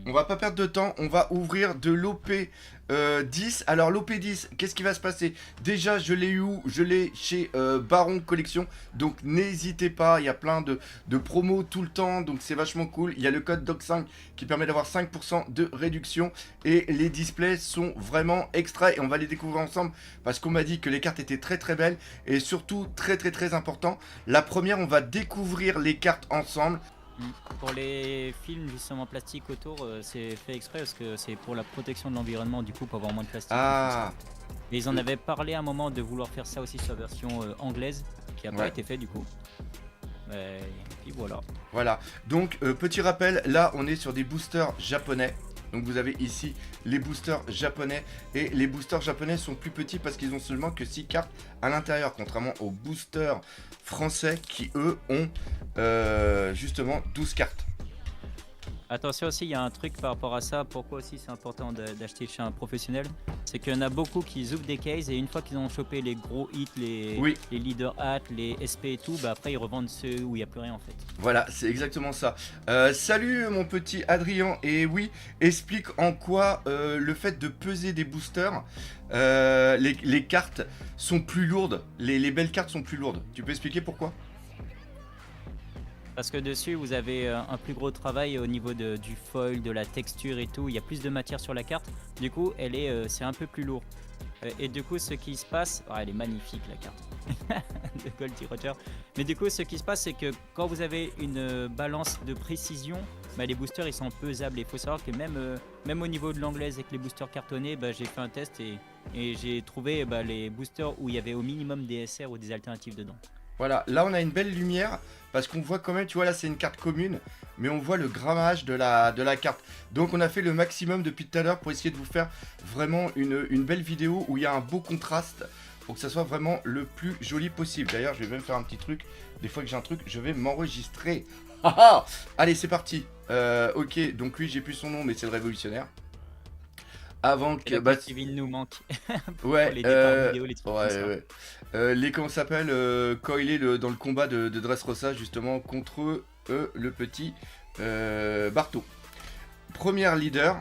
On va pas perdre de temps, on va ouvrir de l'OP 10. Alors l'OP 10, qu'est-ce qui va se passer? Déjà, je l'ai eu où? Je l'ai chez Baron Collection. Donc n'hésitez pas, il y a plein de promos tout le temps. Donc c'est vachement cool. Il y a le code DOC5 qui permet d'avoir 5% de réduction. Et les displays sont vraiment extra. Et on va les découvrir ensemble parce qu'on m'a dit que les cartes étaient très très belles. Et surtout très très très important. La première, on va découvrir les cartes ensemble. Pour les films justement plastiques autour, c'est fait exprès parce que c'est pour la protection de l'environnement, du coup pour avoir moins de plastique, ils font ça. Ah, Et ils en avaient parlé à un moment de vouloir faire ça aussi sur la version anglaise, qui n'a pas ouais. été fait du coup. Et puis voilà. Voilà, donc petit rappel, là on est sur des boosters japonais. Donc vous avez ici les boosters japonais. Et les boosters japonais sont plus petits parce qu'ils ont seulement que 6 cartes à l'intérieur. Contrairement aux boosters français qui eux ont justement 12 cartes. Attention aussi, il y a un truc par rapport à ça, pourquoi aussi c'est important d'acheter chez un professionnel, c'est qu'il y en a beaucoup qui ouvrent des cases et une fois qu'ils ont chopé les gros hits, Oui, les leader hats, les SP et tout, bah après ils revendent ceux où il n'y a plus rien en fait. voilà, c'est exactement ça. Salut mon petit Adrien. Et oui, explique en quoi le fait de peser des boosters, les cartes sont plus lourdes. Les belles cartes sont plus lourdes. Tu peux expliquer pourquoi? Parce que dessus, vous avez un plus gros travail au niveau du foil, de la texture et tout. Il y a plus de matière sur la carte. Du coup, c'est un peu plus lourd. Et du coup, ce qui se passe... Ah, elle est magnifique, la carte de Goldie Roger. Mais du coup, ce qui se passe, c'est que quand vous avez une balance de précision, bah, les boosters, ils sont pesables. Il faut savoir que même au niveau de l'anglaise avec les boosters cartonnés, bah, j'ai fait un test et j'ai trouvé bah, les boosters où il y avait au minimum des SR ou des alternatives dedans. Voilà, là on a une belle lumière parce qu'on voit quand même, tu vois là c'est une carte commune, mais on voit le grammage de la carte. Donc on a fait le maximum depuis tout à l'heure pour essayer de vous faire vraiment une belle vidéo où il y a un beau contraste pour que ça soit vraiment le plus joli possible. D'ailleurs je vais même faire un petit truc, des fois que j'ai un truc je vais m'enregistrer. Ah ah. Allez c'est parti. Ok, donc lui j'ai plus son nom mais c'est le révolutionnaire. Avant Et que... là Bah, que Kevin nous manque pour ouais, les départs vidéo, les ouais, trucs comme ça. ouais. Les comment ça s'appelle quand il est dans le combat de Dressrosa justement contre le petit Barto. Première leader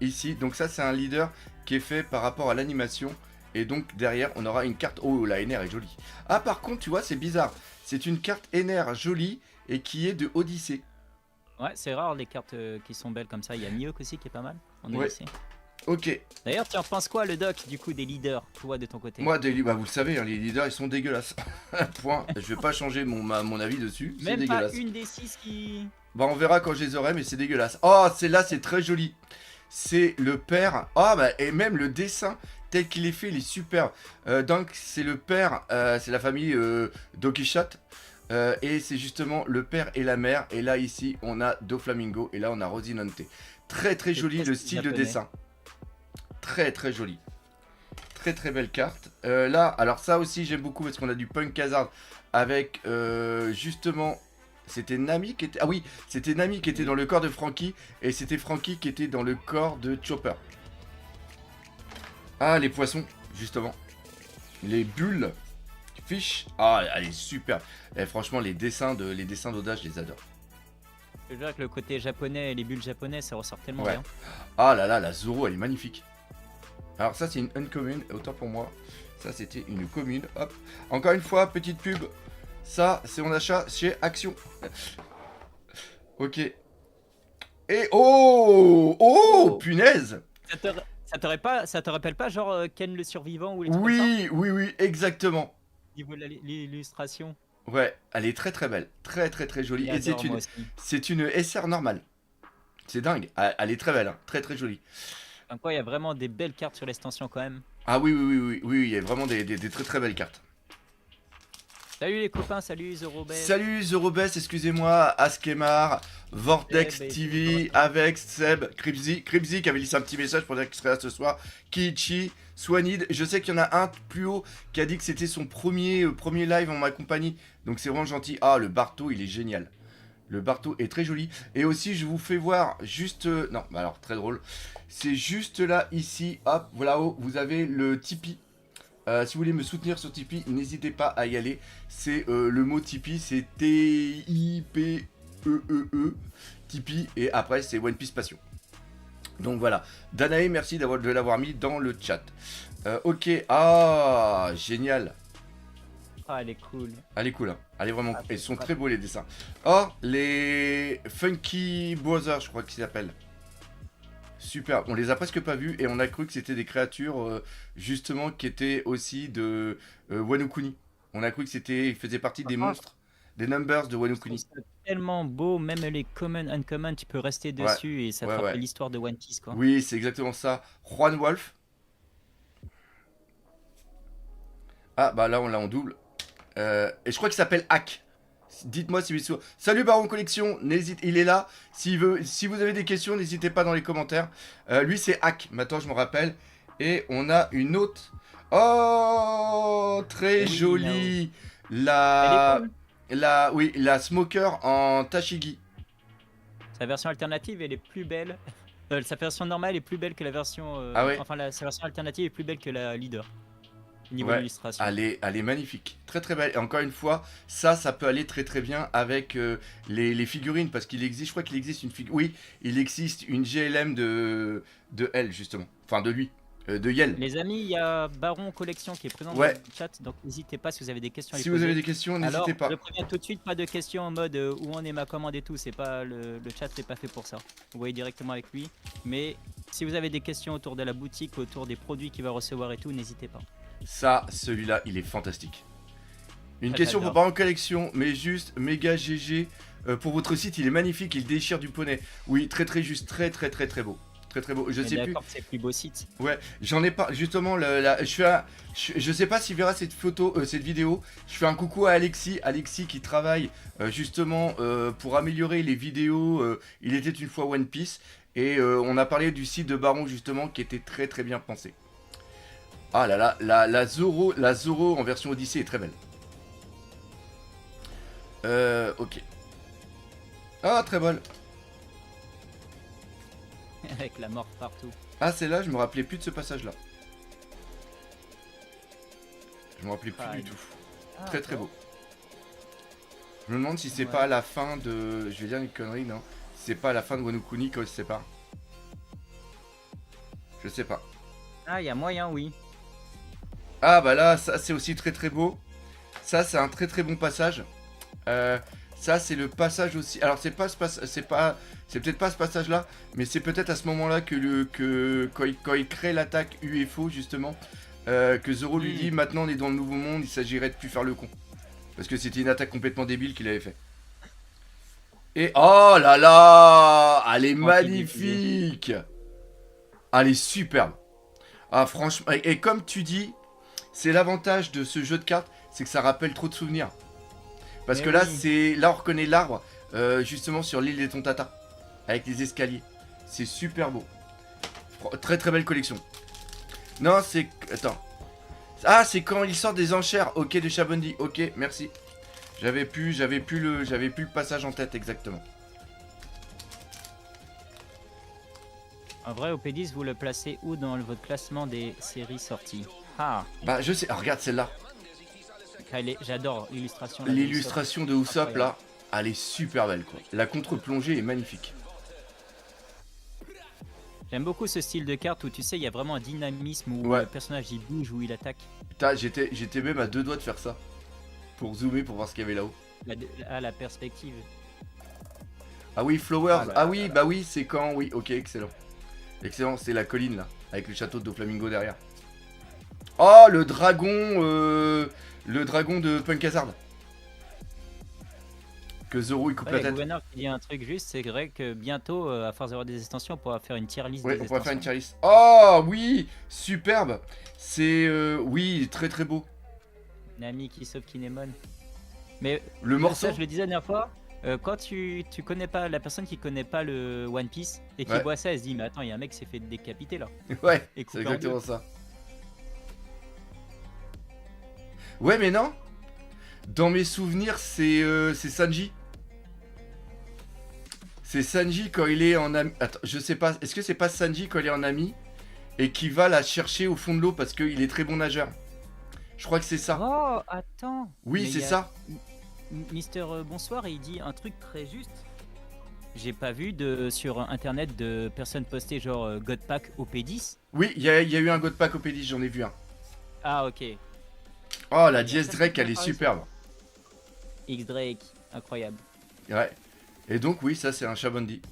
ici, donc ça c'est un leader qui est fait par rapport à l'animation et donc derrière on aura une carte. Oh la NR est jolie. Ah par contre tu vois c'est bizarre, c'est une carte NR jolie et qui est de Odyssée. Ouais, c'est rare les cartes qui sont belles comme ça. Il y a Mihawk aussi qui est pas mal en Ouais, Odyssey. ok. D'ailleurs, tu en penses quoi le doc du coup des leaders, toi de ton côté? Moi, bah, vous le savez, hein, les leaders ils sont dégueulasses. Point. Je vais pas changer mon avis dessus, c'est Même pas dégueulasse. une des six qui... Bah on verra quand je les aurai, mais c'est dégueulasse. Oh, là c'est très joli. C'est le père. Ah bah et même le dessin tel qu'il est fait, il est super. Donc c'est le père, c'est la famille Dokishot. Et c'est justement le père et la mère. Et là ici on a Doflamingo et là on a Rosinante. Très très C'est joli très le style de japonais. dessin. Très très joli. Très très belle carte. Là, alors ça aussi j'aime beaucoup parce qu'on a du Punk Hazard avec justement... C'était Nami qui était... Ah oui, c'était Nami qui était Oui. dans le corps de Frankie et c'était Frankie qui était dans le corps de Chopper. Ah, les poissons, justement. Les bulles. Fish. Ah, elle est super. Et franchement, les dessins d'Oda, je les adore. Je veux dire que le côté japonais et les bulles japonais, ça ressort tellement Ouais. bien. Ah là là, la Zoro, elle est magnifique. Alors ça, c'est une uncommon, autant pour moi. Ça, c'était une commune. Hop. Encore une fois, petite pub. Ça, c'est mon achat chez Action. Ok. Et oh, oh, Oh. punaise. Ça te rappelle pas genre Ken le survivant ou les trucs comme ça? Oui, oui, oui, exactement. Niveau de l'illustration. Ouais, elle est très très belle, très très très jolie. Et J'adore moi aussi. c'est une SR normale. C'est dingue. Elle est très belle, hein, très très jolie. Comme quoi, il y a vraiment des belles cartes sur l'extension quand même. Ah oui, oui, oui, oui, oui, il y a vraiment des très très belles cartes. Salut les copains, salut Zorobez. Salut Zorobes, excusez-moi, Askemar, Seb Vortex et tout, comment TV, ça va? avec Seb, Cribzy qui avait laissé un petit message pour dire qu'il serait là ce soir, Kiichi, Swanid, je sais qu'il y en a un plus haut qui a dit que c'était son premier live en ma compagnie, donc c'est vraiment gentil. Ah, le Barto, il est génial. Le Barto est très joli. Et aussi, je vous fais voir juste... non, bah alors, très drôle. C'est juste là, ici, hop, voilà haut, vous avez le Tipeee. Si vous voulez me soutenir sur Tipeee, n'hésitez pas à y aller. C'est le mot Tipeee, c'est T-I-P-E-E-E, Tipeee, et après c'est One Piece Passion. Donc voilà. Danae, merci de l'avoir mis dans le chat. Ok. Ah, génial. Ah, elle est cool. Elle est cool, hein. Elle est vraiment cool. Ils sont ouais. très beaux les dessins. Oh, les Funky Brothers, je crois qu'ils s'appellent. Super. On les a presque pas vus et on a cru que c'était des créatures justement qui étaient aussi de Wano Kuni. On a cru que ils faisaient partie des monstres, des numbers de Wano Je trouve Kuni. ça tellement beau, même les common, uncommon, tu peux rester Ouais, dessus et ça te ouais, rappelle ouais. l'histoire de One Piece, quoi. Oui, c'est exactement ça. Juan Wolf. Ah, bah là, on l'a en double. Et je crois qu'il s'appelle Hack. Dites-moi si vous souvenez. Salut Baron Collection, il est là. Si vous avez des questions, n'hésitez pas dans les commentaires. Lui, c'est Hack. Maintenant, je me rappelle. Et on a une autre. Oh, très Eh oui, jolie. Elle est La, cool. oui, la Smoker en Tashigi. Sa version alternative, elle est plus belle. Sa version normale est plus belle que la version. Ah ouais. Enfin, sa version alternative est plus belle que la leader. Au niveau de Ouais, l'illustration. elle est magnifique, très très belle. Et encore une fois, ça peut aller très très bien avec les figurines parce qu'il existe, je crois qu'il existe une figure. Oui, il existe une GLM de elle justement, enfin de lui, de Yel. Les amis, il y a Baron Collection qui est présent Ouais. dans le chat, donc n'hésitez pas si vous avez des questions à lui Si poser. vous avez des questions, Alors, n'hésitez pas. je préviens tout de suite, pas de questions en mode où en est ma commande et tout, c'est pas le chat n'est pas fait pour ça. Vous voyez directement avec lui. Mais si vous avez des questions autour de la boutique, autour des produits qu'il va recevoir et tout, n'hésitez pas. Ça, celui-là, il est fantastique. Une Ah, question pour j'adore. Baron Collection, mais juste méga GG. Pour votre site, il est magnifique, il déchire du poney. Oui, très très juste, très très très très beau. Très très beau. Je sais plus. D'accord, c'est le plus beau site. Ouais, j'en ai pas. Justement, je sais pas s'il verra cette photo, cette vidéo. Je fais un coucou à Alexis. Alexis qui travaille justement pour améliorer les vidéos. Il était une fois One Piece. Et on a parlé du site de Baron justement qui était très très bien pensé. Ah là là, la Zoro en version Odyssée est très belle. Ok. Ah, très belle. Avec la mort partout. Ah, celle-là, je me rappelais plus de ce passage-là. Je me rappelais plus du tout. Très très beau. Je me demande si c'est pas à la fin de... Je vais dire une connerie, non. Si c'est pas à la fin de Wano Kuni quand ils se séparent. Je sais pas. Ah, il y a moyen, oui. Ah bah là, ça c'est aussi très très beau. Ça c'est un très très bon passage. Ça c'est le passage aussi. Alors c'est pas c'est peut-être pas ce passage là, mais c'est peut-être à ce moment-là que quand il crée l'attaque UFO justement, que Zoro lui dit maintenant on est dans le nouveau monde, il s'agirait de plus faire le con. Parce que c'était une attaque complètement débile qu'il avait fait. Et oh là là, elle est magnifique. Elle est superbe. Ah franchement, et comme tu dis, c'est l'avantage de ce jeu de cartes, c'est que ça rappelle trop de souvenirs. Parce que là, là on reconnaît l'arbre, justement sur l'île des Tontata, avec les escaliers. C'est super beau. Très très belle collection. Non, c'est... Attends. Ah, c'est quand il sort des enchères. Ok, de Chabondi. Ok, merci. J'avais plus le passage en tête exactement. En vrai, au P10, vous le placez où dans votre classement des séries sorties? Ah. Bah, je sais. Ah, regarde celle-là. J'adore l'illustration. L'illustration de Usopp là, elle est super belle quoi. La contre-plongée est magnifique. J'aime beaucoup ce style de carte où tu sais, il y a vraiment un dynamisme où le personnage il bouge, où il attaque. Putain, j'étais même à 2 doigts de faire ça. Pour zoomer, pour voir ce qu'il y avait là-haut. La perspective. Ah oui, Flowers. Ah oui, bah oui, c'est quand. Oui, ok, excellent. Excellent, c'est la colline là, avec le château de Doflamingo derrière. Oh, le dragon de Punk Hazard. Que Zoro il coupe la tête. Le gouverneur qui dit un truc juste, c'est vrai que bientôt, à force d'avoir des extensions, on pourra faire une tier list. Ouais, on pourra faire une tier list. Oh oui, superbe. C'est oui, très très beau. Nami qui sauve Kinemon. Mais le morceau, ça, je le disais la dernière fois. Quand tu connais pas la personne qui connaît pas le One Piece et qui voit ça, elle se dit mais attends, il y a un mec qui s'est fait décapiter là. Ouais, c'est exactement ça. Ouais, mais non. Dans mes souvenirs, c'est Sanji. C'est Sanji quand il est en ami. Attends, je sais pas. Est-ce que c'est pas Sanji quand il est en ami et qui va la chercher au fond de l'eau parce qu'il est très bon nageur? Je crois que c'est ça. Oh, attends. Oui, c'est ça. Mister Bonsoir, il dit un truc très juste. J'ai pas vu sur internet de personnes poster genre God Pack OP10. Oui, il y a eu un God Pack au P10, j'en ai vu un. Ah ok. Oh, la Et dièse ça, c'est Drake, bien elle est pareil, superbe. X Drake, incroyable. Ouais. Et donc, oui, ça, c'est un Shabondi.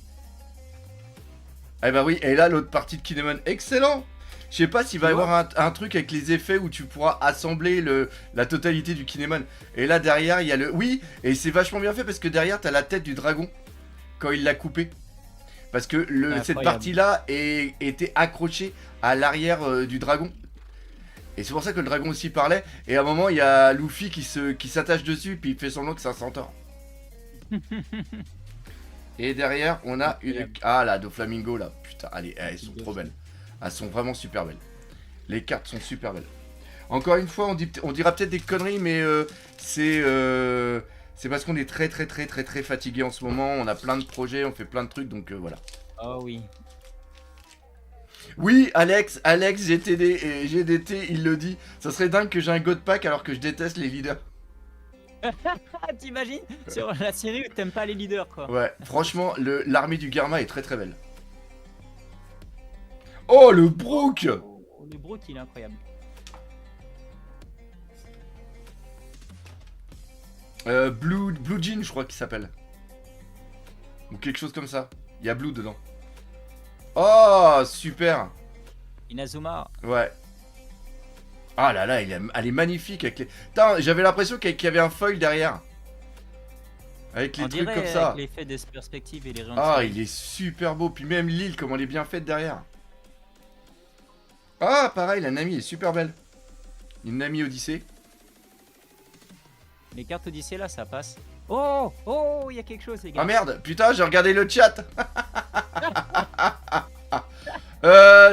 Eh bah oui, et là, l'autre partie de Kinemon, excellent. Je sais pas s'il va y Tu vois avoir un truc avec les effets où tu pourras assembler la totalité du Kinemon. Et là, derrière, il y a le... Oui, et c'est vachement bien fait parce que derrière, t'as la tête du dragon quand il l'a coupé. Parce que cette Incroyable. partie-là était accrochée à l'arrière du dragon. Et c'est pour ça que le dragon aussi parlait. Et à un moment, il y a Luffy qui s'attache dessus, puis il fait semblant que c'est un centaure. Et derrière, on a une... Incroyable. Ah, la Doflamingo, là. Putain, allez, elles sont trop belles. Elles sont vraiment super belles. Les cartes sont super belles. Encore une fois, on dira peut-être des conneries, mais c'est parce qu'on est très fatigué en ce moment. On a plein de projets, on fait plein de trucs, donc voilà. Oh oui. Oui, Alex, GTD et GDT, il le dit. Ça serait dingue que j'ai un God Pack alors que je déteste les leaders. Ah, t'imagines sur la série où t'aimes pas les leaders quoi. Ouais, franchement, l'armée du Garma est très belle. Oh, le Brook! Oh, le Brook il est incroyable. Blue Jean, je crois qu'il s'appelle. Ou quelque chose comme ça. Il y a Blue dedans. Oh, super! Inazuma. Ouais. Ah là là, elle est magnifique avec les... Putain, j'avais l'impression qu'il y avait un foil derrière. Avec les On trucs dirait comme ça. avec l'effet des perspectives et les rayons de Ah, soleil. il est super beau. Puis même l'île, comment elle est bien faite derrière. Ah, pareil, la Nami est super belle. Une Nami Odyssée. Les cartes Odyssée là, ça passe. Oh, oh, il y a quelque chose les gars. Ah merde, putain, j'ai regardé le chat.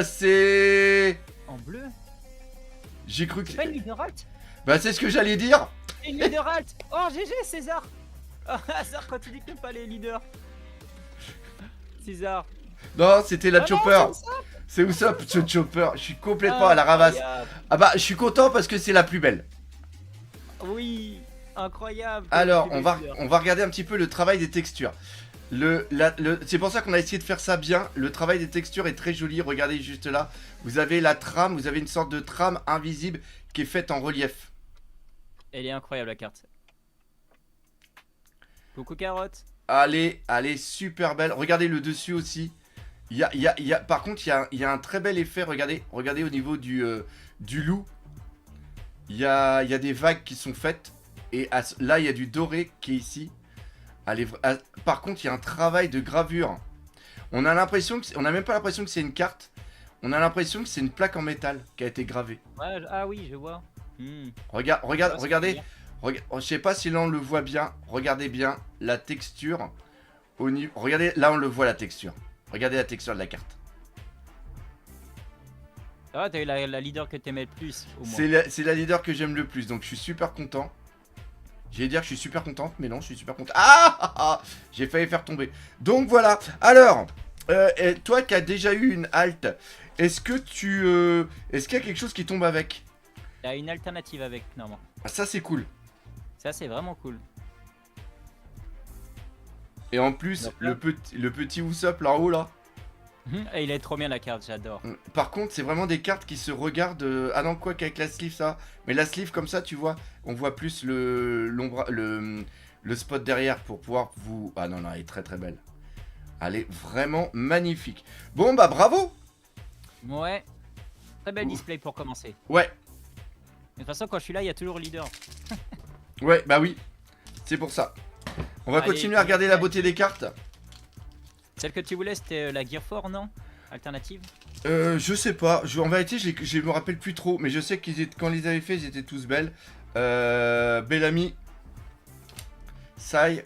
C'est... En bleu. J'ai cru que... C'est pas une leader alt. Bah, c'est ce que j'allais dire. C'est une leader alt. Oh, GG César. Oh, César quand tu dis que t'aimes pas les leaders. César. Non, c'était la Ah non, Chopper. c'est ça. C'est où ça, ce Chopper? Je suis complètement à la ramasse. Incroyable. Ah bah, je suis content parce que c'est la plus belle. Oui, incroyable. Alors, Les on va leaders. regarder un petit peu le travail des textures. C'est pour ça qu'on a essayé de faire ça bien. Le travail des textures est très joli. Regardez juste là. Vous avez la trame, vous avez une sorte de trame invisible qui est faite en relief. Elle est incroyable la carte. Coucou carotte. Elle est super belle. Regardez le dessus aussi. Par contre, il y a un très bel effet. Regardez au niveau du loup. Il y a des vagues qui sont faites. Et là, il y a du doré qui est ici. Par contre, il y a un travail de gravure. On a l'impression que... On n'a même pas l'impression que c'est une carte. On a l'impression que c'est une plaque en métal qui a été gravée. Ouais, ah oui, je vois. Hmm. Regardez. Je sais pas si là on le voit bien. Regardez bien la texture. Regardez, là on le voit la texture. Regardez la texture de la carte. Ah, t'as eu la leader que t'aimais le plus au moins. C'est la leader que j'aime le plus. Donc je suis super content. J'allais dire que je suis super contente, mais non, je suis super content. Ah, j'ai failli faire tomber. Donc voilà. Alors, toi qui as déjà eu une halte, est-ce qu'il y a quelque chose qui tombe avec? Il y a une alternative avec, normalement. Ah, ça c'est cool. Ça, c'est vraiment cool. Et en plus, Donc là- le petit Usopp là en haut là. Et il est trop bien la carte, j'adore. Par contre, c'est vraiment des cartes qui se regardent. Ah non, quoi qu'avec la sleeve ça. Mais la sleeve comme ça, tu vois, on voit plus le spot derrière pour pouvoir vous. Ah non, non, elle est très belle. Elle est vraiment magnifique. Bon bah bravo. Ouais. Très bel Ouh. display pour commencer. Ouais, De toute façon, quand je suis là, il y a toujours leader. ouais, bah oui. C'est pour ça. On va Allez, continuer à regarder la beauté des cartes. Celle que tu voulais, c'était la Gear 4, non? Alternative? Je sais pas. En vérité, je me rappelle plus trop. Mais je sais quand ils les avaient fait, ils étaient tous belles. Bellamy. Sai.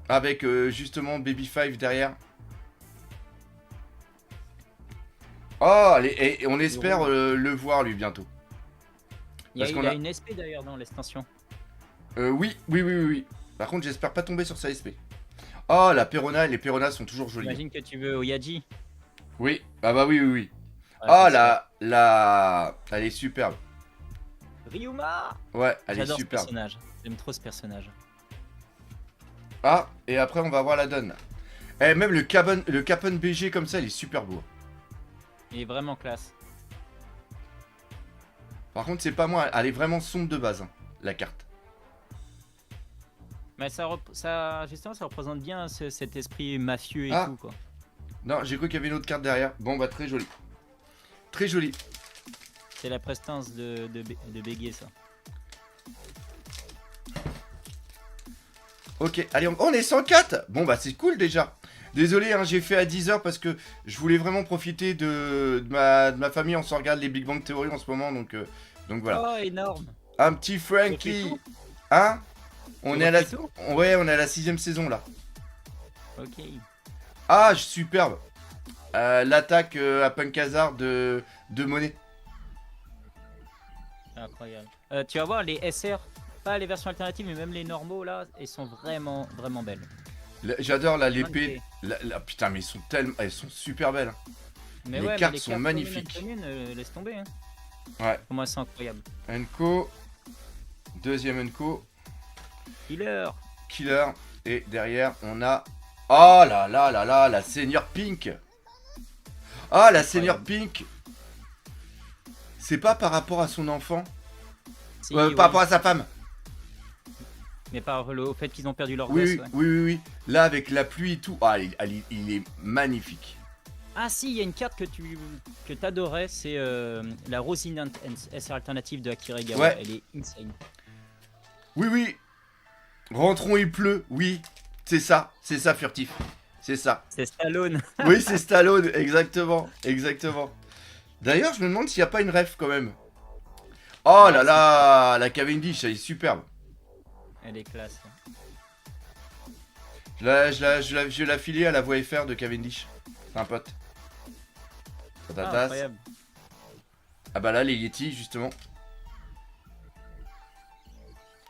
Avec justement Baby 5 derrière. Oh, et on espère le voir lui bientôt. Il y a, Parce il qu'on y a a- une SP d'ailleurs dans l'extension. Oui. Par contre, j'espère pas tomber sur sa SP. Oh, la Perona, les Peronas sont toujours jolies. J'imagine que tu veux Oyaji. Oui, ah bah oui. Ouais, Ah, c'est ça. elle est superbe. Ryuma. Ouais, elle est J'adore ce superbe. personnage. J'aime trop ce personnage. Ah, et après, on va voir la donne. Eh, même le Capon BG comme ça, il est super beau. Il est vraiment classe. Par contre, c'est pas moi, elle est vraiment sombre de base, hein, la carte. Mais justement, ça représente bien cet esprit mafieux et Ah. tout, quoi. Non, j'ai cru qu'il y avait une autre carte derrière. Bon, bah, très joli. Très joli. C'est la prestance de Béguet, ça. Ok, allez, on est 104. Bon, bah, c'est cool déjà. Désolé, hein, j'ai fait à 10h parce que je voulais vraiment profiter de ma famille. On se regarde les Big Bang Theory en ce moment, donc voilà. Oh, énorme. Un petit Frankie. Tu refais tout Hein? On Tu est à la... refais tout Ouais, on est à la 6ème saison, là. Ok. Ah, superbe. L'attaque à Punk Hazard de Monet. Incroyable. Tu vas voir, les SR, pas les versions alternatives, mais même les normaux, là, elles sont vraiment, vraiment belles. J'adore là l'épée. Putain, mais elles sont super belles. Mais Les ouais, cartes mais sont magnifiques. communes, laisse tomber. Hein. Ouais. Pour moi, c'est incroyable. Enco. Deuxième Enco. Killer. Killer. Et derrière, on a... Oh là là là là, la Seigneur Pink. Ah, la Seigneur Pink. C'est pas par rapport à son enfant. Si, Par oui. rapport à sa femme. Mais au fait qu'ils ont perdu leur Oui, gosse, oui, ouais. oui, oui, oui. Là, avec la pluie et tout. Ah, il est magnifique. Ah si, il y a une carte que t'adorais, c'est la Rosinante SR alternative de Akira Egawa. Ouais. Elle est insane. Oui, oui. Rentrons, il pleut. Oui. C'est ça, furtif. C'est ça. C'est Stallone. Oui, c'est Stallone, exactement. Exactement. D'ailleurs, je me demande s'il n'y a pas une ref quand même. Oh là là, la Cavendish, elle est superbe. Elle est classe. Je l'ai affilié à la voix FR de Cavendish. C'est un pote. Ah, incroyable. Ah bah là, les Yeti, justement.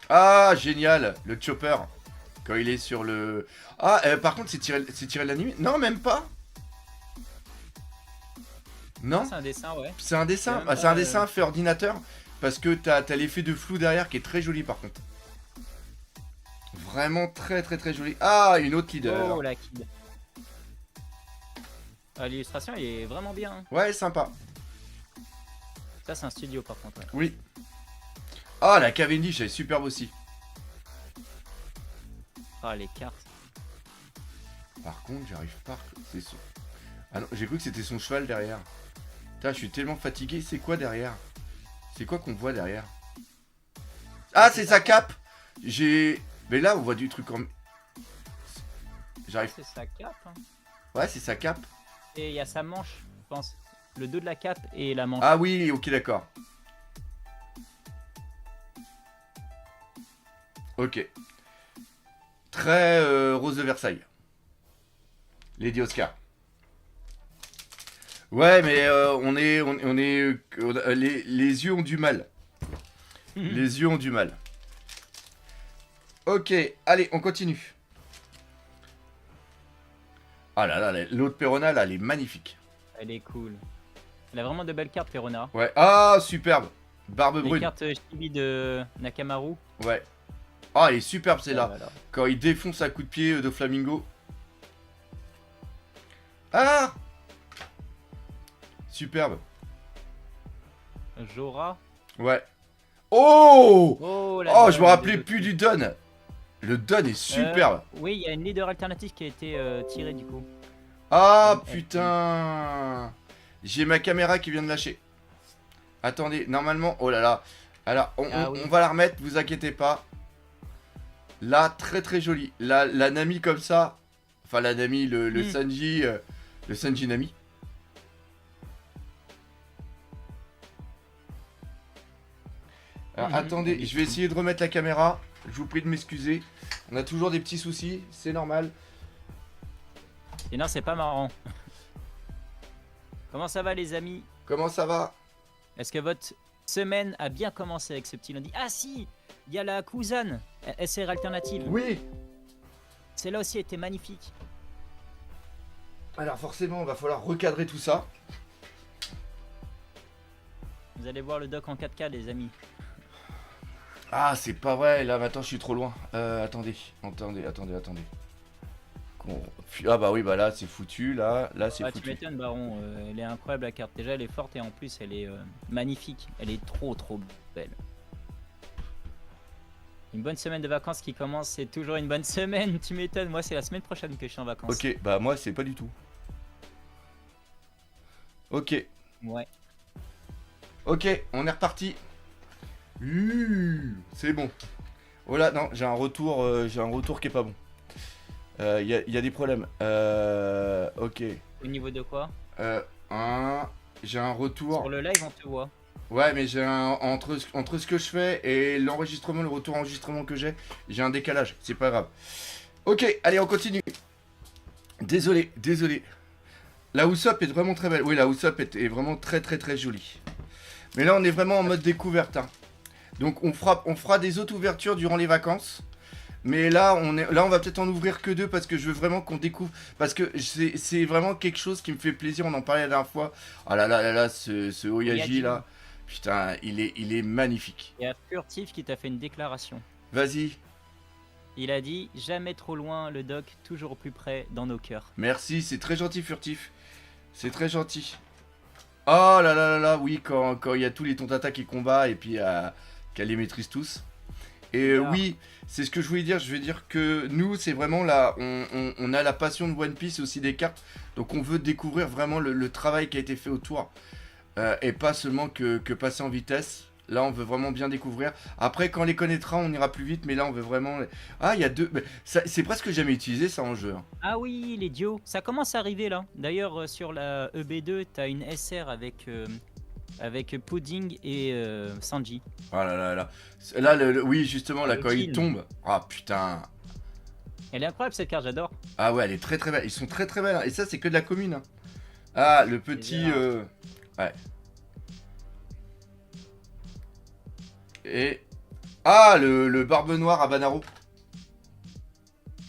Ah, génial, le chopper. Quand il est sur le... Ah, par contre, c'est tiré de l'anime? Non, même pas. Non, C'est un dessin, ouais. c'est un dessin. même Ah, c'est pas, un dessin fait ordinateur. Parce que t'as l'effet de flou derrière qui est très joli, par contre. Vraiment très très très joli. Ah, une autre leader. Oh la kid. L'illustration elle est vraiment bien. Hein. Ouais, sympa. Ça c'est un studio par contre. Ouais. Oui. Ah, la Cavendish, elle est superbe aussi. Ah les cartes. Par contre, j'arrive pas. C'est son... Ah non, j'ai cru que c'était son cheval derrière. Putain, je suis tellement fatigué. C'est quoi derrière? C'est quoi qu'on voit derrière? Ah, c'est sa cape. Mais là, on voit du truc en... J'arrive... C'est sa cape. Hein. Ouais, c'est sa cape. Et il y a sa manche, je pense. Le dos de la cape et la manche. Ah oui, ok, d'accord. Ok. Très Rose de Versailles. Lady Oscar. Ouais, mais les yeux ont du mal. Les yeux ont du mal. Ok, allez, on continue. Ah là là, l'autre Perona, là, elle est magnifique. Elle est cool. Elle a vraiment de belles cartes, Perona. Ouais, ah, superbe. Barbe Les brune. cartes Chibi de Nakamaru. Ouais. Ah, elle est superbe, celle-là. Voilà. Quand il défonce à coup de pied de Flamingo. Ah! Superbe. Jora. Ouais. Oh! Oh, Oh, je me rappelais plus du Don. Le Don est superbe. Oui, il y a une leader alternative qui a été tirée du coup. Ah, putain. J'ai ma caméra qui vient de lâcher. Attendez, normalement... Oh là là. Alors, Oui. on va la remettre, vous inquiétez pas. Là, très très joli. La Nami comme ça. Enfin, la Nami, le Sanji... le Sanji Nami. Alors, attendez, je vais essayer de remettre la caméra. Je vous prie de m'excuser. On a toujours des petits soucis, c'est normal. Et non, c'est pas marrant. Comment ça va les amis? Comment ça va? Est-ce que votre semaine a bien commencé avec ce petit lundi? Ah si, il y a la Kuzan, SR alternative. Oui. Celle-là aussi était magnifique. Alors forcément, il va falloir recadrer tout ça. Vous allez voir le doc en 4K les amis. Ah, c'est pas vrai, là maintenant je suis trop loin. Attendez. Ah bah oui, bah là c'est foutu, là c'est Ah, tu foutu. m'étonnes, Baron. Elle est incroyable la carte. Déjà, elle est forte et en plus, elle est magnifique. Elle est trop belle. Une bonne semaine de vacances qui commence, c'est toujours une bonne semaine. Tu m'étonnes. Moi, c'est la semaine prochaine que je suis en vacances. Ok, bah moi c'est pas du tout. Ok, Ouais. ok, on est reparti. C'est bon. Oh là, non, j'ai un retour qui est pas bon. Y a des problèmes. Ok. Au niveau de quoi? Euh, j'ai un retour. Sur le live, on te voit. Ouais, mais entre ce que je fais et l'enregistrement, le retour enregistrement que j'ai un décalage. C'est pas grave. Ok, allez, on continue. Désolé. La Usopp est vraiment très belle. Oui, la Usopp est vraiment très jolie. Mais là, on est vraiment en mode découverte. Hein. Donc, on fera des autres ouvertures durant les vacances. Mais là, on va peut-être en ouvrir que 2 parce que je veux vraiment qu'on découvre. Parce que c'est vraiment quelque chose qui me fait plaisir. On en parlait la dernière fois. Ah là, ce Oyaji là. Putain, il est magnifique. Il y a Furtif qui t'a fait une déclaration. Vas-y. Il a dit jamais trop loin, le doc toujours au plus près dans nos cœurs. Merci, c'est très gentil, Furtif. C'est très gentil. Oh là, oui, quand il y a tous les Tontata qui combattent et puis qu'elle les maîtrise tous. Et oui, c'est ce que je voulais dire. Je veux dire que nous, c'est vraiment là, on a la passion de One Piece et aussi des cartes. Donc on veut découvrir vraiment le travail qui a été fait autour. Et pas seulement que passer en vitesse. Là, on veut vraiment bien découvrir. Après, quand on les connaîtra, on ira plus vite. Mais là, on veut vraiment... Ah, il y a deux... C'est presque jamais utilisé, ça, en jeu. Hein. Ah oui, les dios. Ça commence à arriver, là. D'ailleurs, sur la EB2, t'as une SR avec Pudding et Sanji. Oh là. Là, oui, justement, là, quand il tombe... Ah, putain. Elle est incroyable, cette carte, j'adore. Ah ouais, elle est très belle. Ils sont très belles. Hein. Et ça, c'est que de la commune. Hein. Ah, le petit... Ouais. Et... Ah, le barbe noire à Banaro.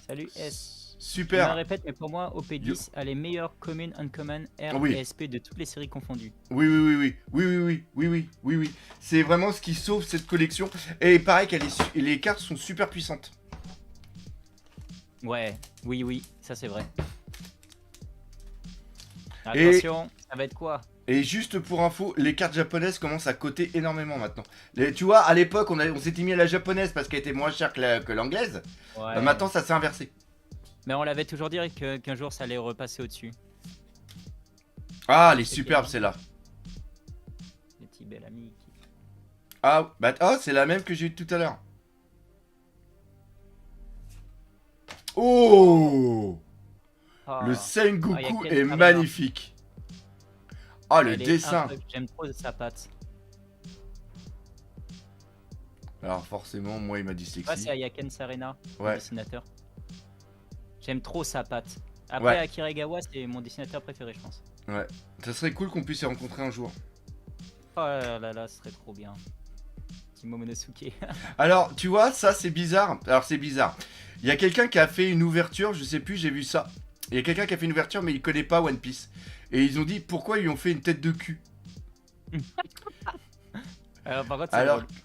Salut S. Super. Je me répète, mais pour moi, OP10 a les meilleures communes uncommon R et SP de toutes les séries confondues. Oui. C'est vraiment ce qui sauve cette collection. Et pareil, les cartes sont super puissantes. Ouais, oui, ça c'est vrai. Attention, ça va être quoi? Et juste pour info, les cartes japonaises commencent à coter énormément maintenant. Tu vois, à l'époque, on s'était mis à la japonaise parce qu'elle était moins chère que l'anglaise. Ouais. Maintenant, ça s'est inversé. Mais on l'avait toujours dit qu'un jour, ça allait repasser au-dessus. Ah, elle est superbe, celle-là. Le petit bel ami. Ah, bah, c'est la même que j'ai eue tout à l'heure. Oh, le Sengoku est magnifique. Ah, le dessin. J'aime trop sa patte. Alors forcément, moi, il m'a dyslexie. Ah, c'est Ayaken Sarena, ouais. Le dessinateur. J'aime trop sa patte. Après, Akira Egawa, c'est mon dessinateur préféré, je pense. Ouais, ça serait cool qu'on puisse se rencontrer un jour. Oh là, ce serait trop bien. Petit Momonosuke. Alors, tu vois, ça, c'est bizarre. Alors, c'est bizarre. Il y a quelqu'un qui a fait une ouverture, je sais plus, j'ai vu ça. Il y a quelqu'un qui a fait une ouverture, mais il connaît pas One Piece. Et ils ont dit pourquoi ils lui ont fait une tête de cul. Alors, par contre,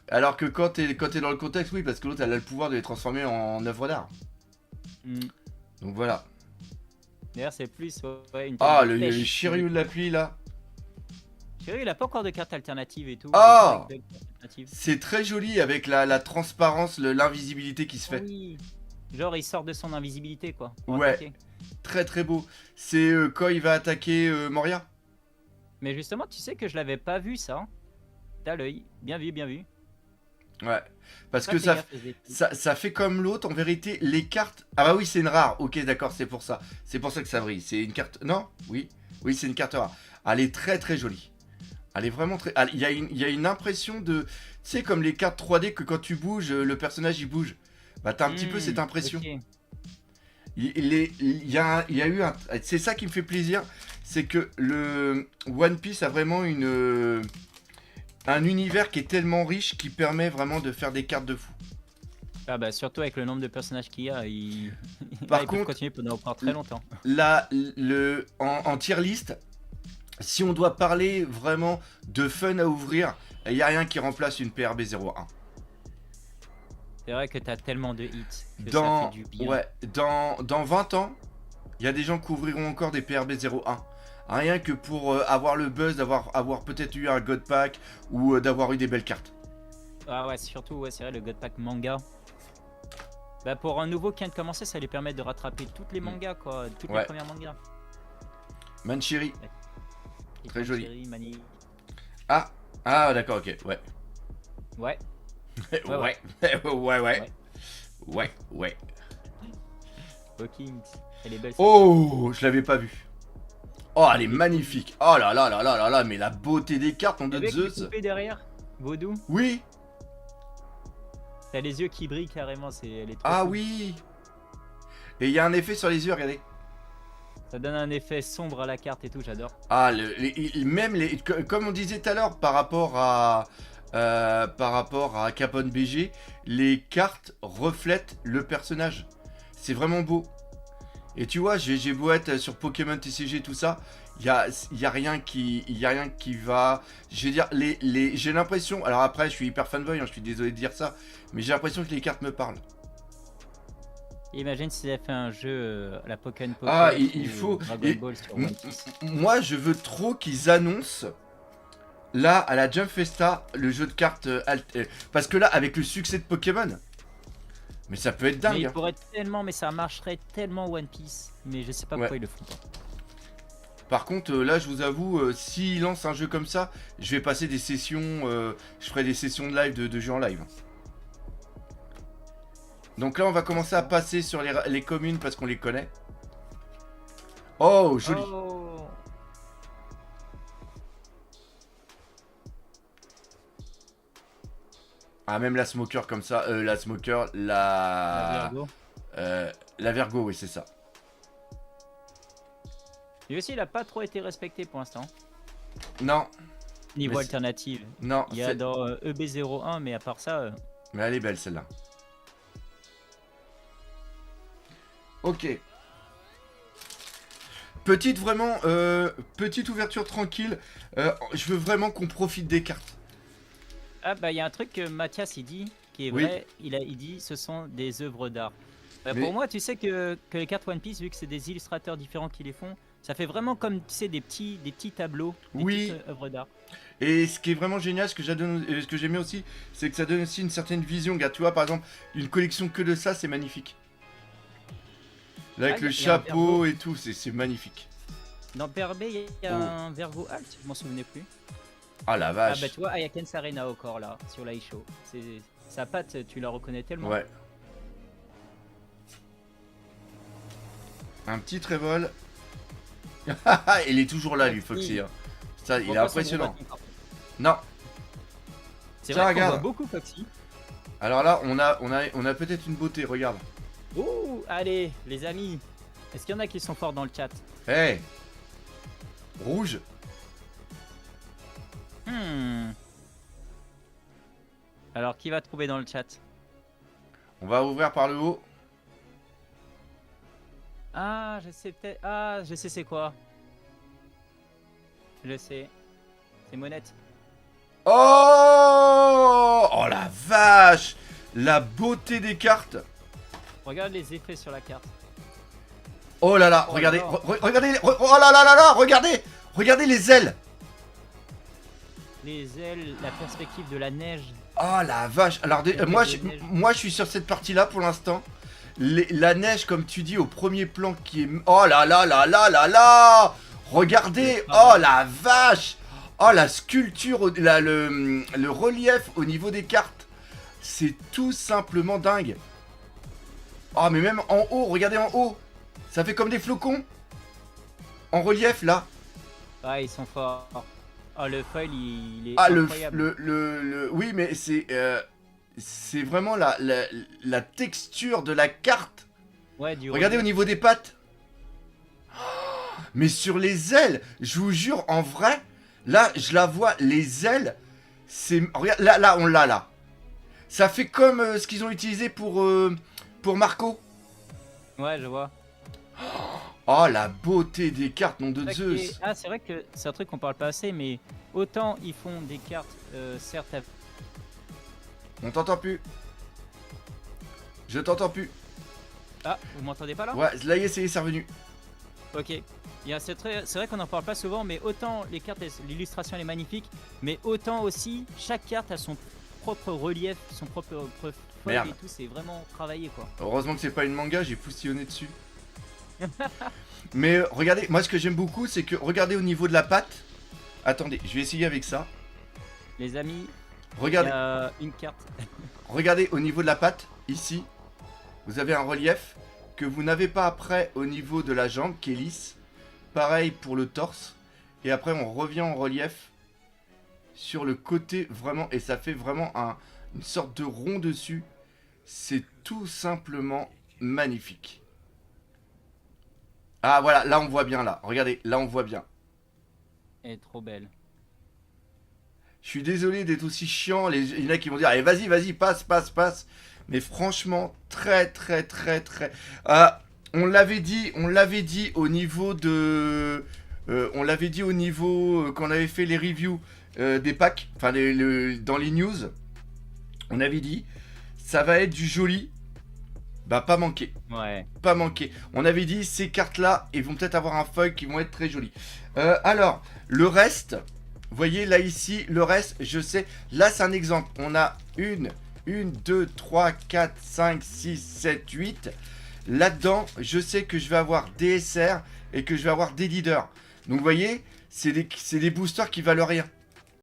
alors que quand t'es dans le contexte, oui, parce que l'autre, elle a le pouvoir de les transformer en œuvre d'art. Donc voilà. D'ailleurs, c'est plus une tête le Shiryu de la pluie, là. Shiryu, il a pas encore de carte alternative et tout. Ah, c'est très joli avec la transparence, l'invisibilité qui se fait. Oui. Genre, il sort de son invisibilité, quoi. Ouais. Attaquer. Très beau. C'est quand il va attaquer Moria. Mais justement, tu sais que je l'avais pas vu, ça. T'as l'œil. Bien vu. Ouais. Parce que ça fait comme l'autre. En vérité, les cartes... Ah bah oui, c'est une rare. Ok, d'accord, c'est pour ça. C'est pour ça que ça brille. C'est une carte... Non. Oui, c'est une carte rare. Elle est très jolie. Elle est vraiment très... Il y a une impression de... Tu sais, comme les cartes 3D que quand tu bouges, le personnage, il bouge. Bah, t'as un petit peu cette impression. Okay. Il y a eu un... C'est ça qui me fait plaisir. C'est que le One Piece a vraiment un univers qui est tellement riche qui permet vraiment de faire des cartes de fou. Ah bah surtout avec le nombre de personnages qu'il y a, Par il contre, peut continuer pendant encore très longtemps. En tier list, si on doit parler vraiment de fun à ouvrir, il n'y a rien qui remplace une PRB 01. C'est vrai que t'as tellement de hits que ça fait du bien. Ouais, dans 20 ans, il y a des gens qui ouvriront encore des PRB 01. Rien que pour avoir le buzz d'avoir peut-être eu un God Pack ou d'avoir eu des belles cartes. Ah ouais, surtout, ouais, c'est vrai, le God Pack manga. Bah pour un nouveau qui vient de commencer, ça lui permet de rattraper toutes les mangas, quoi. Toutes les premières mangas. Manchiri. Et Très joli. Manchiri, Ah, ah d'accord, ok, ouais. Ouais. Ouais. Hawkins. Elle est belle. Oh, je l'avais pas vue. Oh, elle est magnifique. Oh là là là là là là, mais la beauté des cartes, on de Avec les Zeus. coupés derrière, Vaudou. Oui. T'as les yeux qui brillent carrément, elle est trop Ah cool. oui. Et il y a un effet sur les yeux, regardez. Ça donne un effet sombre à la carte et tout, j'adore. Ah, même les, comme on disait tout à l'heure par rapport à Capone BG, les cartes reflètent le personnage. C'est vraiment beau. Et tu vois, j'ai beau être sur Pokémon TCG tout ça, il y a rien qui va. Je veux dire, j'ai l'impression. Alors après, je suis hyper fanboy, hein, je suis désolé de dire ça, mais j'ai l'impression que les cartes me parlent. Imagine s'ils avaient fait un jeu à la Pokémon Pocket. Ah, il faut. Dragon Ball sur One Piece. Moi, je veux trop qu'ils annoncent. Là, à la Jump Festa, le jeu de cartes parce que là, avec le succès de Pokémon, mais ça peut être dingue. Mais il hein. pourrait tellement, mais ça marcherait tellement One Piece. Mais je sais pas pourquoi ils le font pas. Par contre, là, je vous avoue, s'ils lancent un jeu comme ça, je vais passer des sessions. Je ferai des sessions de live de jeux en live. Donc là, on va commencer à passer sur les communes parce qu'on les connaît. Oh, joli. Oh. Ah, même la Smoker comme ça. La Smoker, La Virgo. la Virgo, oui, c'est ça. Lui aussi, il a pas trop été respecté pour l'instant. Non, Niveau Mais alternative. non. Il y a dans EB01, mais à part ça. Mais elle est belle celle-là. Ok. Petite vraiment, petite ouverture tranquille. Je veux vraiment qu'on profite des cartes. Ah bah il y a un truc que Mathias il dit qui est Oui. vrai. Il dit ce sont des œuvres d'art. Mais- Pour moi, tu sais que les cartes One Piece, vu que c'est des illustrateurs différents qui les font, ça fait vraiment comme tu sais des petits tableaux, des Oui. petites œuvres d'art. Et ce qui est vraiment génial, ce que j'aimais aussi, c'est que ça donne aussi une certaine vision. Regarde, tu vois, par exemple, une collection que de ça, c'est magnifique. Là, avec Ah, le il y a un chapeau Virgo. et tout, c'est magnifique. Dans PRB, il y a Oh. un Virgo Alt, je m'en souvenais plus. Ah la Ah vache. bah tu vois, Ayakens Arena encore là, sur l'Aisho. Sa patte, tu la reconnais tellement. Ouais. Un petit Trévol. Il est toujours là, lui, Foxy. hein. Ça, il est Pourquoi son impressionnant. gros bâton, Non. C'est Tiens, vrai qu'on regarde. voit beaucoup Foxy. Alors là, on a peut-être une beauté, regarde. Oh, allez, les amis. Est-ce qu'il y en a qui sont forts dans le chat? Hey. Rouge. Alors, qui va trouver dans le chat? On va ouvrir par le haut. Ah, je sais peut-être. Ah, je sais c'est quoi. Je sais. C'est Monette. Oh. Oh la vache. La beauté des cartes. Regarde les effets sur la carte. Oh là là, Oh regardez, là là. regardez, oh là là là là, regardez les ailes. Les ailes, la perspective de la neige. Oh la vache. Alors La moi, neige de neige. moi je suis sur cette partie-là pour l'instant. La neige, comme tu dis, au premier plan qui est... Oh là là là là là là. Regardez, oh la vache. Oh la sculpture, le relief au niveau des cartes. C'est tout simplement dingue. Oh mais même en haut, regardez en haut. Ça fait comme des flocons. En relief là. Ah, ils sont forts. Oh, le foil, il est Ah incroyable. oui mais c'est vraiment la texture de la carte. Ouais, du Regardez au relief. niveau des pattes. Oh, mais sur les ailes, je vous jure en vrai, là je la vois, les ailes, c'est regarde là on l'a là. Ça fait comme ce qu'ils ont utilisé pour Marco. Ouais, je vois. Oh la beauté des cartes, nom de C'est vrai Zeus. que- Ah, c'est vrai que c'est un truc qu'on parle pas assez, mais autant ils font des cartes, certes, On t'entend plus. Je t'entends plus. Ah, vous m'entendez pas là? Ouais, là y est, c'est revenu. Ok. C'est vrai qu'on en parle pas souvent, mais autant les cartes, l'illustration elle est magnifique, mais autant aussi chaque carte a son propre relief, son propre feuille Merde. et tout, c'est vraiment travaillé quoi. Heureusement que c'est pas une manga, j'ai foustillonné dessus. Mais regardez, moi ce que j'aime beaucoup, c'est que regardez au niveau de la patte. Attendez, je vais essayer avec ça. Les amis, il y Regardez, a une carte. regardez au niveau de la patte, ici. Vous avez un relief que vous n'avez pas après au niveau de la jambe qui est lisse. Pareil pour le torse. Et après on revient en relief sur le côté vraiment. Et ça fait vraiment une sorte de rond dessus. C'est tout simplement magnifique. Ah voilà, là on voit bien là. Regardez, là on voit bien. Elle est trop belle. Je suis désolé d'être aussi chiant. Il y en a qui vont dire, allez vas-y, vas-y, passe, passe, passe. Mais franchement, très, très, très, très... on l'avait dit au niveau de... on l'avait dit au niveau... quand on avait fait les reviews des packs, enfin dans les news, on avait dit, ça va être du joli. Bah pas manqué. Ouais. Pas manqué. On avait dit, ces cartes-là, ils vont peut-être avoir un feuille qui vont être très jolies. Alors, le reste... Vous voyez là ici, le reste, je sais. Là, c'est un exemple. On a 1, 2, 3, 4, 5, 6, 7, 8. Là-dedans, je sais que je vais avoir des SR et que je vais avoir des leaders. Donc, vous voyez, c'est des boosters qui valent rien.